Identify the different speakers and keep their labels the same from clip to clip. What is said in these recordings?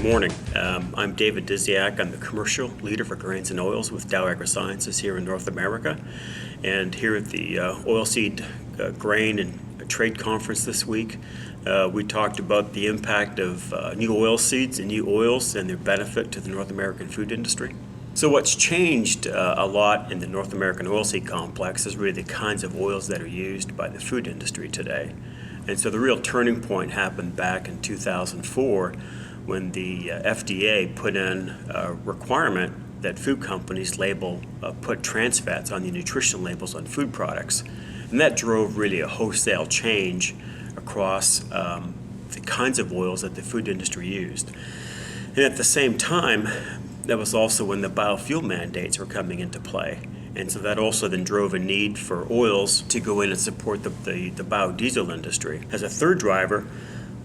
Speaker 1: morning. I'm David Dzisiak. I'm the commercial leader for grains and oils with Dow AgroSciences here in North America. And here at the oilseed grain and trade conference this week, we talked about the impact of new oilseeds and new oils and their benefit to the North American food industry. So what's changed a lot in the North American oilseed complex is really the kinds of oils that are used by the food industry today. And so the real turning point happened back in 2004 when the FDA put in a requirement that food companies put trans fats on the nutrition labels on food products. And that drove really a wholesale change across the kinds of oils that the food industry used. And at the same time, that was also when the biofuel mandates were coming into play. And so that also then drove a need for oils to go in and support the biodiesel industry. As a third driver,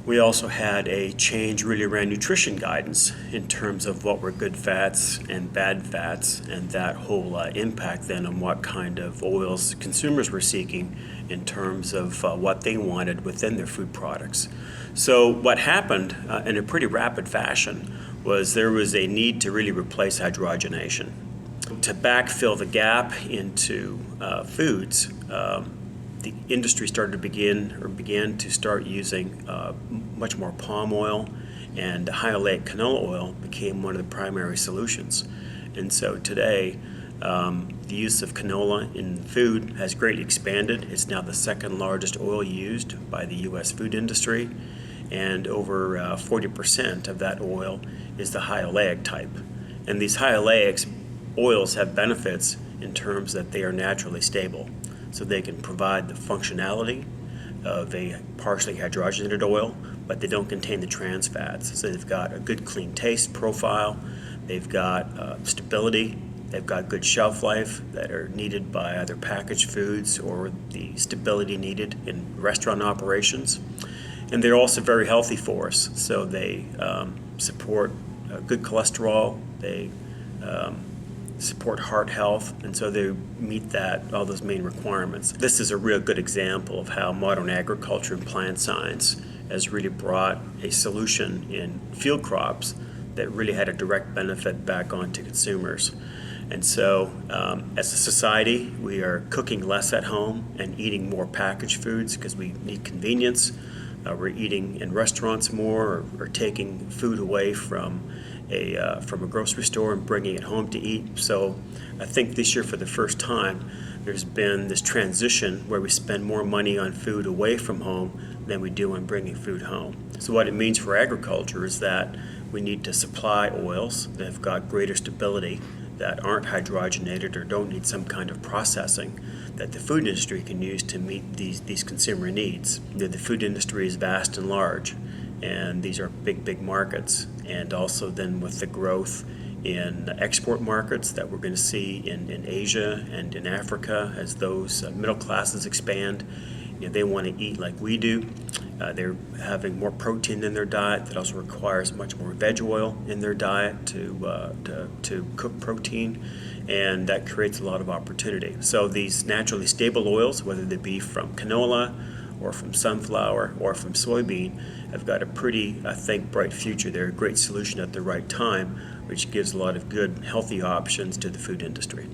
Speaker 1: we also had a change really around nutrition guidance in terms of what were good fats and bad fats, and that whole impact then on what kind of oils consumers were seeking in terms of what they wanted within their food products. So what happened in a pretty rapid fashion was there was a need to really replace hydrogenation. To backfill the gap into foods, the industry began to start using much more palm oil, and high oleic canola oil became one of the primary solutions. And so today, the use of canola in food has greatly expanded. It's now the second largest oil used by the U.S. food industry, and over 40% of that oil is the high oleic type. And these high oleics oils have benefits in terms that they are naturally stable. So they can provide the functionality of a partially hydrogenated oil, but they don't contain the trans fats. So they've got a good clean taste profile, they've got stability, they've got good shelf life that are needed by either packaged foods or the stability needed in restaurant operations. And they're also very healthy for us. So they support good cholesterol, they support heart health, and so they meet all those main requirements. This is a real good example of how modern agriculture and plant science has really brought a solution in field crops that really had a direct benefit back onto consumers. And so as a society, we are cooking less at home and eating more packaged foods because we need convenience. We're eating in restaurants more, or taking food away from a grocery store and bringing it home to eat. So I think this year, for the first time, there's been this transition where we spend more money on food away from home than we do on bringing food home. So what it means for agriculture is that we need to supply oils that have got greater stability, that aren't hydrogenated or don't need some kind of processing, that the food industry can use to meet these consumer needs. The food industry is vast and large, and these are big markets. And also then with the growth in export markets that we're going to see in Asia and in Africa as those middle classes expand, they want to eat like we do. They're having more protein in their diet. That also requires much more veg oil in their diet to cook protein, and that creates a lot of opportunity. So these naturally stable oils, whether they be from canola or from sunflower or from soybean, have got a pretty, I think, bright future. They're a great solution at the right time, which gives a lot of good, healthy options to the food industry.